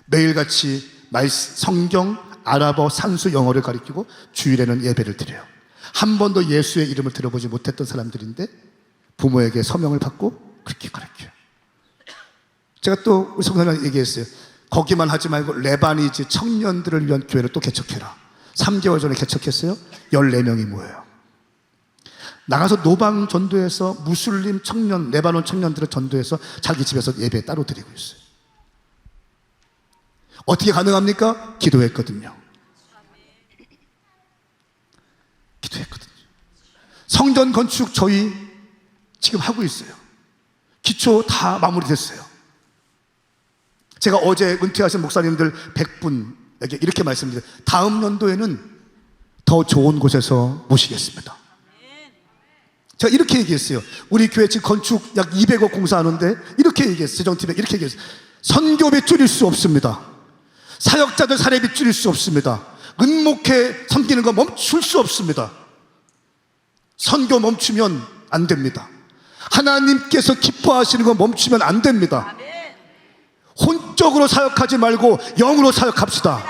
매일같이 성경, 아랍어, 산수, 영어를 가르치고 주일에는 예배를 드려요. 한 번도 예수의 이름을 들어보지 못했던 사람들인데 부모에게 서명을 받고 그렇게 가르쳐요. 제가 또 우리 성도님한테 얘기했어요. 거기만 하지 말고 레바니즈 청년들을 위한 교회를 또 개척해라. 3개월 전에 개척했어요. 14명이 모여요. 나가서 노방 전도해서 무슬림 청년, 레바논 청년들을 전도해서 자기 집에서 예배 따로 드리고 있어요. 어떻게 가능합니까? 기도했거든요. 기도했거든요. 성전 건축 저희 지금 하고 있어요. 기초 다 마무리됐어요. 제가 어제 은퇴하신 목사님들 100분에게 이렇게 말씀드려요. 다음 연도에는 더 좋은 곳에서 모시겠습니다. 제가 이렇게 얘기했어요. 우리 교회 지금 건축 약 200억 공사하는데 이렇게 얘기했어요. 재정팀에 이렇게 얘기했어요. 선교비 줄일 수 없습니다. 사역자들 사례비 줄일 수 없습니다. 은목회 섬기는 거 멈출 수 없습니다. 선교 멈추면 안 됩니다. 하나님께서 기뻐하시는 거 멈추면 안 됩니다. 혼적으로 사역하지 말고 영으로 사역합시다.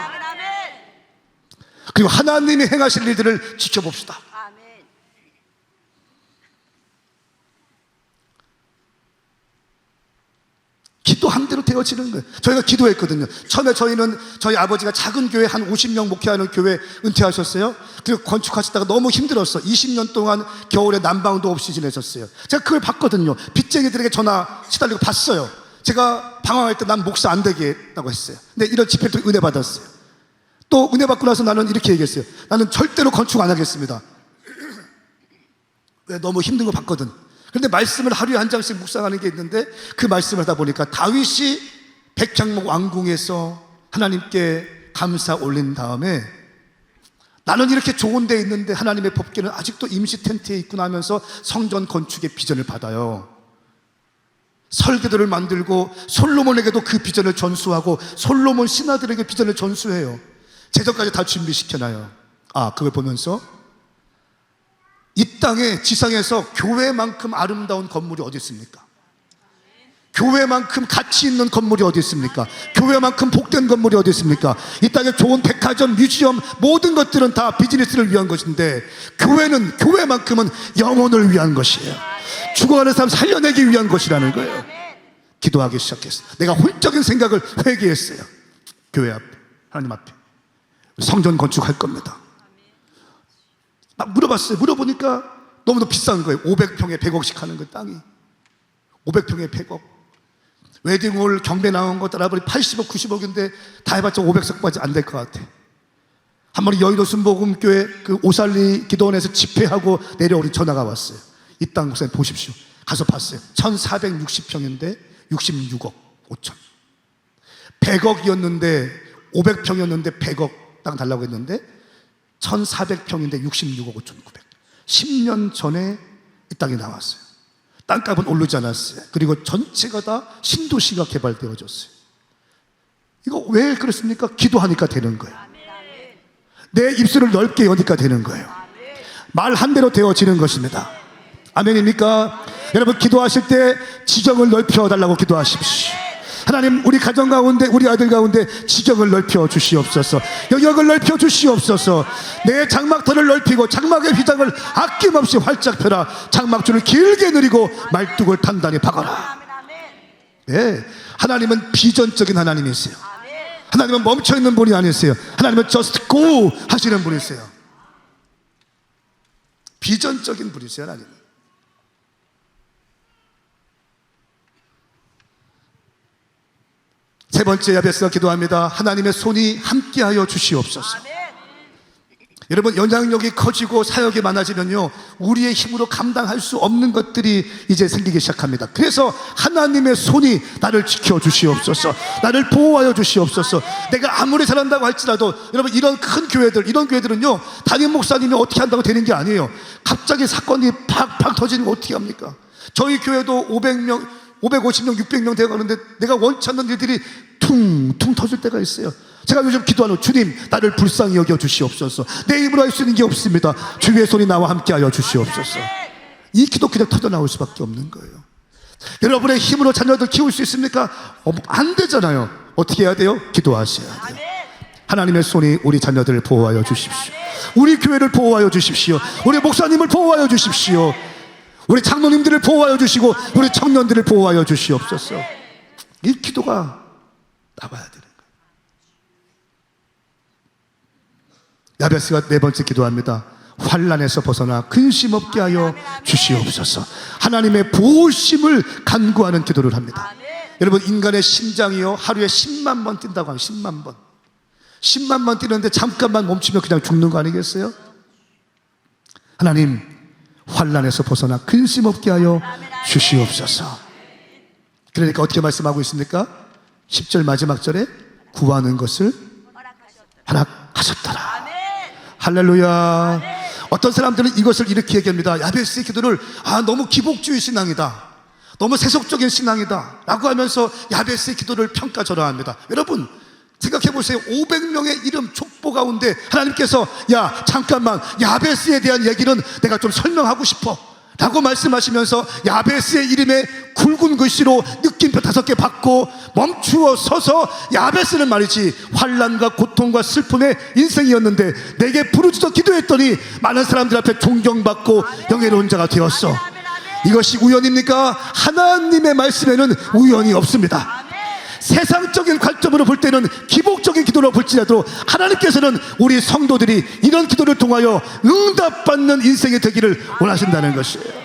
그리고 하나님이 행하실 일들을 지켜봅시다. 기도한 대로 되어지는 거예요. 저희가 기도했거든요. 처음에 저희는 저희 아버지가 작은 교회 한 50명 목회하는 교회 은퇴하셨어요. 그리고 건축하시다가 너무 힘들었어. 20년 동안 겨울에 난방도 없이 지내셨어요. 제가 그걸 봤거든요. 빚쟁이들에게 전화 시달리고 봤어요. 제가 방황할 때 난 목사 안 되겠다고 했어요. 근데 이런 집회를 은혜 받았어요. 또 은혜 받고 나서 나는 이렇게 얘기했어요. 나는 절대로 건축 안 하겠습니다. 왜? 너무 힘든 거 봤거든. 그런데 말씀을 하루에 한 장씩 묵상하는 게 있는데 그 말씀을 하다 보니까 다윗이 백향목 왕궁에서 하나님께 감사 올린 다음에 나는 이렇게 좋은 데 있는데 하나님의 법궤는 아직도 임시 텐트에 있구나 하면서 성전 건축의 비전을 받아요. 설계도를 만들고 솔로몬에게도 그 비전을 전수하고 솔로몬 신하들에게 비전을 전수해요. 제전까지 다 준비시켜놔요. 그걸 보면서 이 땅에 지상에서 교회만큼 아름다운 건물이 어디 있습니까? 교회만큼 가치 있는 건물이 어디 있습니까? 교회만큼 복된 건물이 어디 있습니까? 이 땅에 좋은 백화점, 뮤지엄 모든 것들은 다 비즈니스를 위한 것인데 교회만큼은 영혼을 위한 것이에요. 죽어가는 사람 살려내기 위한 것이라는 거예요. 기도하기 시작했어요. 내가 홀적인 생각을 회개했어요. 교회 앞에, 하나님 앞에 성전 건축할 겁니다. 막 물어봤어요. 물어보니까 너무도 비싼 거예요. 500평에 100억씩 하는 거 땅이 500평에 100억. 웨딩홀 경배 나온 거 따라버리 80억 90억인데 다 해봤자 500석까지 안 될 것 같아. 한 번에 여의도 순복음교회 그 오살리 기도원에서 집회하고 내려오는 전화가 왔어요. 이 땅 목사님 보십시오. 가서 봤어요. 1460평인데 66억 5천. 100억이었는데 500평이었는데 100억 땅 달라고 했는데 1400평인데 66억 5,900. 10년 전에 이 땅이 나왔어요. 땅값은 오르지 않았어요. 그리고 전체가 다 신도시가 개발되어졌어요. 이거 왜 그렇습니까? 기도하니까 되는 거예요. 내 입술을 넓게 여니까 되는 거예요. 말 한 대로 되어지는 것입니다. 아멘입니까? 여러분, 기도하실 때 지경을 넓혀달라고 기도하십시오. 하나님, 우리 가정 가운데, 우리 아들 가운데 지경을 넓혀 주시옵소서. 영역을 넓혀 주시옵소서. 내 장막터를 넓히고 장막의 휘장을 아낌없이 활짝 펴라. 장막줄을 길게 늘리고 말뚝을 단단히 박아라. 네, 하나님은 비전적인 하나님이세요. 하나님은 멈춰있는 분이 아니세요. 하나님은 just go 하시는 분이세요. 비전적인 분이세요, 하나님은. 세 번째, 야베스가 기도합니다. 하나님의 손이 함께하여 주시옵소서. 여러분, 영향력이 커지고 사역이 많아지면요, 우리의 힘으로 감당할 수 없는 것들이 이제 생기기 시작합니다. 그래서 하나님의 손이 나를 지켜주시옵소서, 나를 보호하여 주시옵소서. 내가 아무리 잘한다고 할지라도, 여러분, 이런 큰 교회들, 이런 교회들은요, 담임 목사님이 어떻게 한다고 되는 게 아니에요. 갑자기 사건이 팍팍 터지는 거 어떻게 합니까? 저희 교회도 500명, 550명, 600명 되어가는데 내가 원치 않는 일들이 퉁퉁 터질 때가 있어요. 제가 요즘 기도하는, 주님, 나를 불쌍히 여겨 주시옵소서. 내 힘으로 할 수 있는 게 없습니다. 주의 손이 나와 함께하여 주시옵소서. 이 기도 그냥 터져나올 수밖에 없는 거예요. 여러분의 힘으로 자녀들 키울 수 있습니까? 안 되잖아요. 어떻게 해야 돼요? 기도하셔야 돼요. 하나님의 손이 우리 자녀들을 보호하여 주십시오. 우리 교회를 보호하여 주십시오. 우리 목사님을 보호하여 주십시오. 우리 장로님들을 보호하여 주시고 우리 청년들을 보호하여 주시옵소서. 이 기도가 나와야 되는 거예요. 야베스가 네 번째 기도합니다. 환난에서 벗어나 근심 없게 하여 주시옵소서. 하나님의 보호심을 간구하는 기도를 합니다. 여러분, 인간의 심장이요, 하루에 10만 번 뛴다고 하면 10만 번. 10만 번 뛰는데 잠깐만 멈추면 그냥 죽는 거 아니겠어요? 하나님, 환난에서 벗어나 근심 없게 하여 주시옵소서. 그러니까 어떻게 말씀하고 있습니까? 10절 마지막 절에 구하는 것을 허락하셨더라. 할렐루야. 어떤 사람들은 이것을 이렇게 얘기합니다. 야베스의 기도를 너무 기복주의 신앙이다, 너무 세속적인 신앙이다 라고 하면서 야베스의 기도를 평가절하합니다. 여러분, 생각해 보세요. 500명의 이름 족보 가운데 하나님께서 야, 잠깐만, 야베스에 대한 얘기는 내가 좀 설명하고 싶어 라고 말씀하시면서 야베스의 이름에 굵은 글씨로 느낌표 5개 받고 멈추어 서서, 야베스는 말이지 환난과 고통과 슬픔의 인생이었는데 내게 부르짖어 기도했더니 많은 사람들 앞에 존경받고 영예로운 자가 되었어. 이것이 우연입니까? 하나님의 말씀에는 우연이 없습니다. 세상적인 관점으로 볼 때는 기복적인 기도로 볼지라도 하나님께서는 우리 성도들이 이런 기도를 통하여 응답받는 인생이 되기를 원하신다는 것이에요.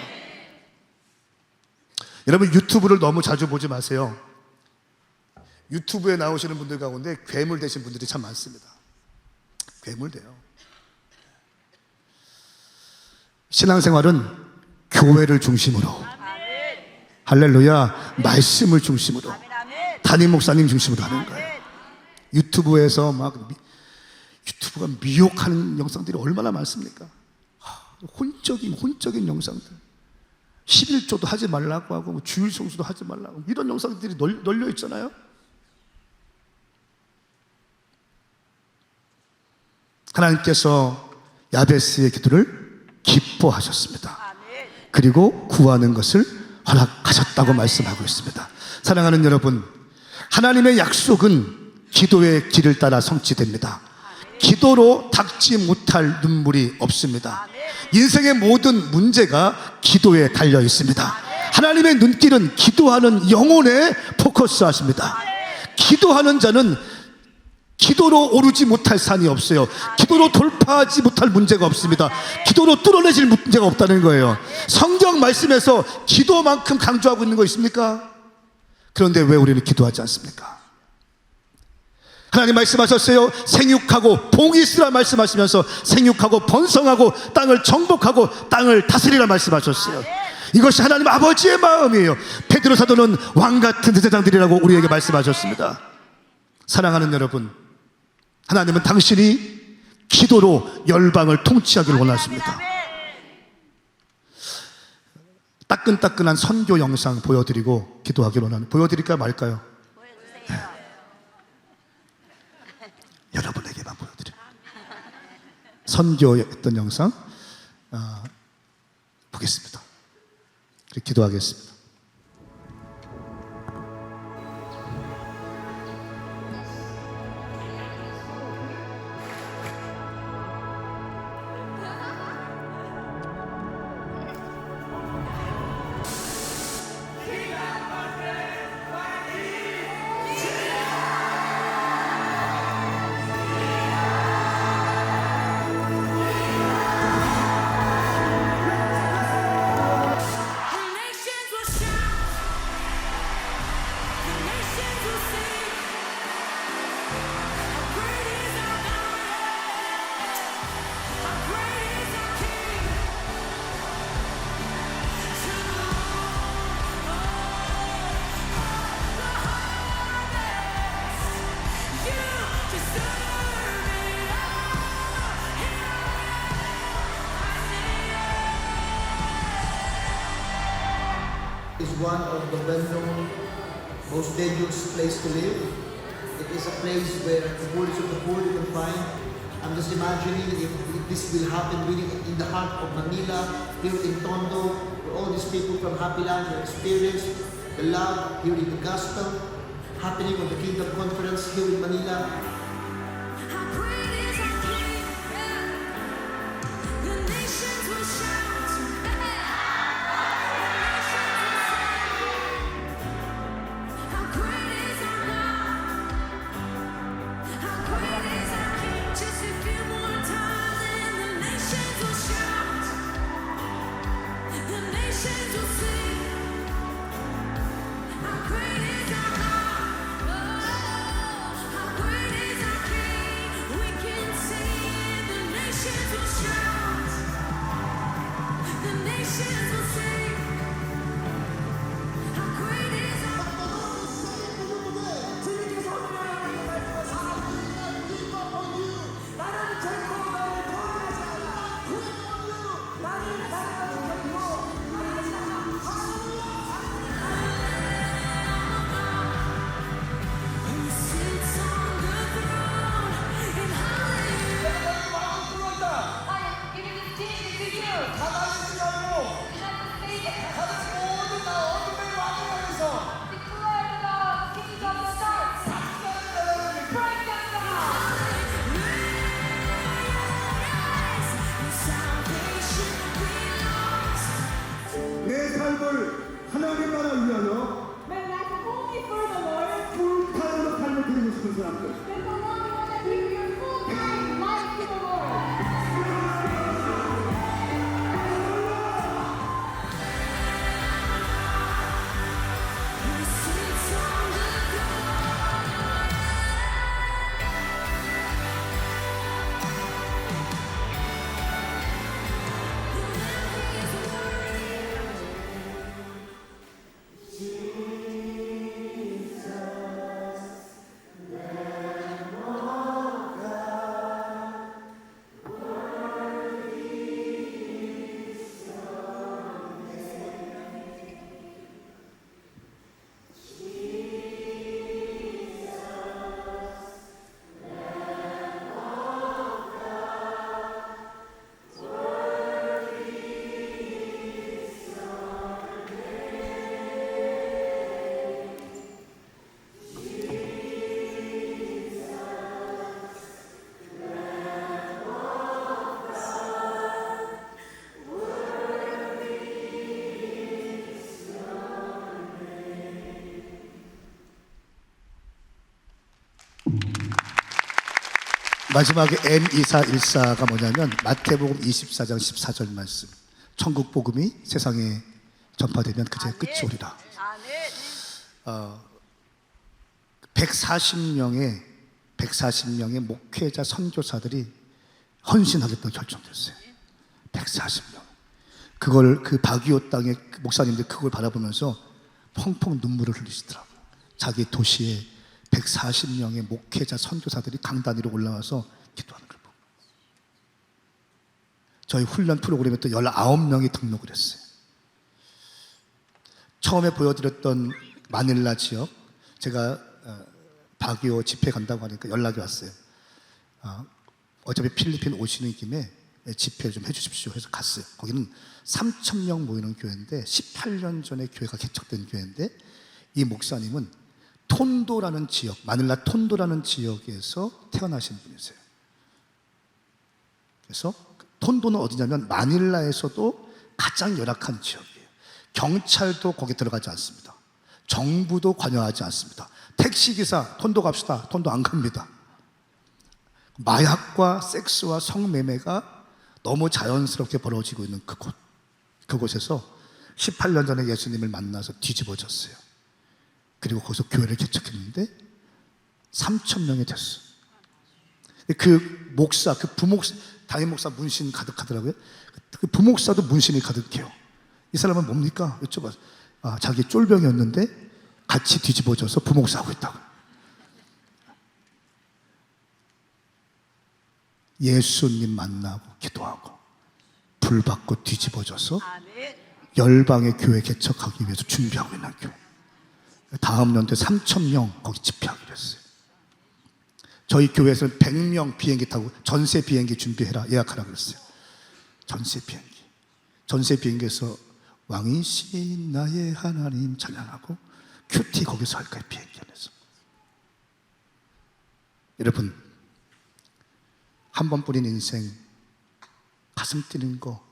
여러분, 유튜브를 너무 자주 보지 마세요. 유튜브에 나오시는 분들 가운데 괴물 되신 분들이 참 많습니다. 괴물 돼요. 신앙생활은 교회를 중심으로, 할렐루야, 말씀을 중심으로, 담임 목사님 중심으로 하는 거예요. 유튜브에서 유튜브가 미혹하는 영상들이 얼마나 많습니까? 혼적인 영상들. 11조도 하지 말라고 하고 주일 성수도 하지 말라고, 이런 영상들이 널려 있잖아요. 하나님께서 야베스의 기도를 기뻐하셨습니다. 그리고 구하는 것을 허락하셨다고 말씀하고 있습니다. 사랑하는 여러분, 하나님의 약속은 기도의 길을 따라 성취됩니다. 기도로 닦지 못할 눈물이 없습니다. 인생의 모든 문제가 기도에 달려 있습니다. 하나님의 눈길은 기도하는 영혼에 포커스하십니다. 기도하는 자는 기도로 오르지 못할 산이 없어요. 기도로 돌파하지 못할 문제가 없습니다. 기도로 뚫어내질 문제가 없다는 거예요. 성경 말씀에서 기도만큼 강조하고 있는 거 있습니까? 그런데 왜 우리는 기도하지 않습니까? 하나님 말씀하셨어요. 생육하고 복이 있으라 말씀하시면서 생육하고 번성하고 땅을 정복하고 땅을 다스리라 말씀하셨어요. 이것이 하나님 아버지의 마음이에요. 베드로 사도는 왕같은 제사장들이라고 우리에게 말씀하셨습니다. 사랑하는 여러분, 하나님은 당신이 기도로 열방을 통치하기를 원하십니다. 따끈따끈한 선교 영상 보여드리고 기도하기를 원하는, 보여드릴까요 말까요? 네. 여러분에게만 보여드려요. 선교했던 영상 보겠습니다. 그리고 기도하겠습니다. Is one of the well-known, most dangerous place to live. It is a place where the poorest of the poor you can find. I'm just imagining if this will happen really in the heart of Manila, here in Tondo, where all these people from Happy Land will experience the love, hearing the gospel, happening on the Kingdom Conference here in Manila. How great is our King? The nations will shout. How great is our God? How great is our King? Just a few more times, and the nations will shout. The nations will sing. How great is our God? Oh, how great is our King? We can sing. The nations will shout. The nations will sing. How great is our Who sits on the throne in hallelujah. I am giving this king to you. Do not declare the kingdom starts. Break them down. Salvation belongs. 내 삶을 하나님 나라 위하여 My life only for the Lord. 불타는 삶을 드리고 싶은 사람들, There's a lot of want to give your full-time life to the Lord. Who sits on the throne? Who is worthy? 마지막에 N2414가 뭐냐면 마태복음 24장 14절 말씀. 천국 복음이 세상에 전파되면 그제 끝이 오리라. 140명의 목회자 선교사들이 헌신하겠다고 결정됐어요. 140명. 그걸 그 바기오 땅의 목사님들 그걸 바라보면서 펑펑 눈물을 흘리시더라고요. 자기 도시에 140명의 목회자 선교사들이 강단 위로 올라와서 기도하는 걸 보고. 저희 훈련 프로그램에 또 19명이 등록을 했어요. 처음에 보여드렸던 마닐라 지역, 제가 바기오 집회 간다고 하니까 연락이 왔어요. 어차피 필리핀 오시는 김에 집회 좀 해주십시오 해서 갔어요. 거기는 3,000명 모이는 교회인데 18년 전에 교회가 개척된 교회인데 이 목사님은 톤도라는 지역, 마닐라 톤도라는 지역에서 태어나신 분이세요. 그래서 톤도는 어디냐면 마닐라에서도 가장 열악한 지역이에요. 경찰도 거기 들어가지 않습니다. 정부도 관여하지 않습니다. 택시기사 톤도 갑시다. 톤도 안 갑니다. 마약과 섹스와 성매매가 너무 자연스럽게 벌어지고 있는 그곳에서 18년 전에 예수님을 만나서 뒤집어졌어요. 그리고 거기서 교회를 개척했는데 3,000명이 됐어요. 그 목사, 그 부목사, 담임 목사 문신 가득하더라고요. 그 부목사도 문신이 가득해요. 이 사람은 뭡니까? 여쭤봤어요. 아, 자기 쫄병이었는데 같이 뒤집어져서 부목사하고 있다고. 예수님 만나고 기도하고 불 받고 뒤집어져서 열방의 교회 개척하기 위해서 준비하고 있는 교회. 다음 연도에 3,000명 거기 집회하기로 했어요. 저희 교회에서는 100명 비행기 타고 전세 비행기 준비해라 예약하라 그랬어요. 전세 비행기. 전세 비행기에서 왕이신 나의 하나님 찬양하고 큐티 거기서 할 거예요. 비행기 안에서. 여러분, 한 번뿐인 인생, 가슴 뛰는 거,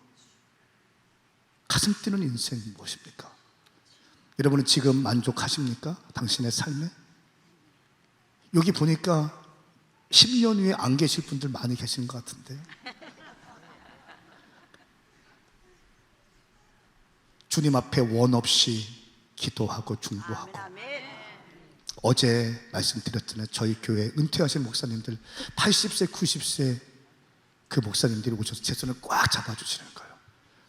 가슴 뛰는 인생 무엇입니까? 여러분은 지금 만족하십니까? 당신의 삶에? 여기 보니까 10년 후에 안 계실 분들 많이 계신 것 같은데. 주님 앞에 원 없이 기도하고 중보하고. 어제 말씀드렸잖아요. 저희 교회 은퇴하신 목사님들 80세, 90세 그 목사님들이 오셔서 제 손을 꽉 잡아주시는 거예요.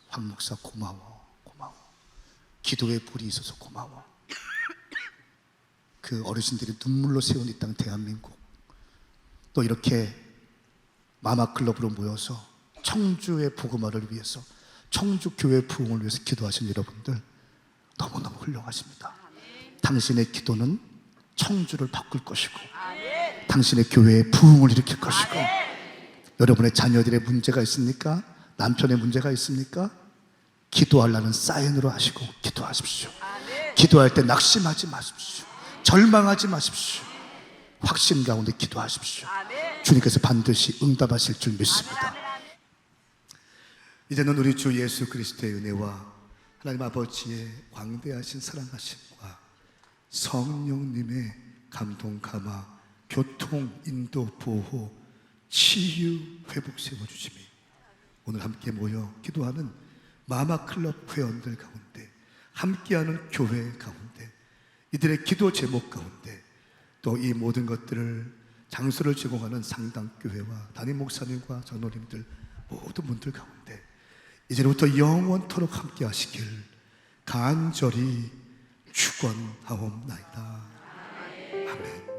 황 목사 고마워, 고마워. 기도의 불이 있어서 고마워. 그 어르신들이 눈물로 세운 이 땅 대한민국. 또 이렇게 마마클럽으로 모여서 청주의 복음화를 위해서, 청주 교회 부흥을 위해서 기도하신 여러분들 너무너무 훌륭하십니다. 당신의 기도는 청주를 바꿀 것이고 당신의 교회의 부흥을 일으킬 것이고 여러분의 자녀들의 문제가 있습니까? 남편의 문제가 있습니까? 기도하려는 사인으로 하시고 기도하십시오. 기도할 때 낙심하지 마십시오. 절망하지 마십시오. 확신 가운데 기도하십시오. 주님께서 반드시 응답하실 줄 믿습니다. 이제는 우리 주 예수 그리스도의 은혜와 하나님 아버지의 광대하신 사랑하심과 성령님의 감동 감화, 교통, 인도, 보호, 치유, 회복 세워주심이 오늘 함께 모여 기도하는 마마클럽 회원들 가운데, 함께하는 교회 가운데, 이들의 기도 제목 가운데, 또 이 모든 것들을 장소를 제공하는 상당교회와 담임 목사님과 장로님들 모든 분들 가운데 이제부터 영원토록 함께 하시길 간절히 축원하옵나이다. 아멘.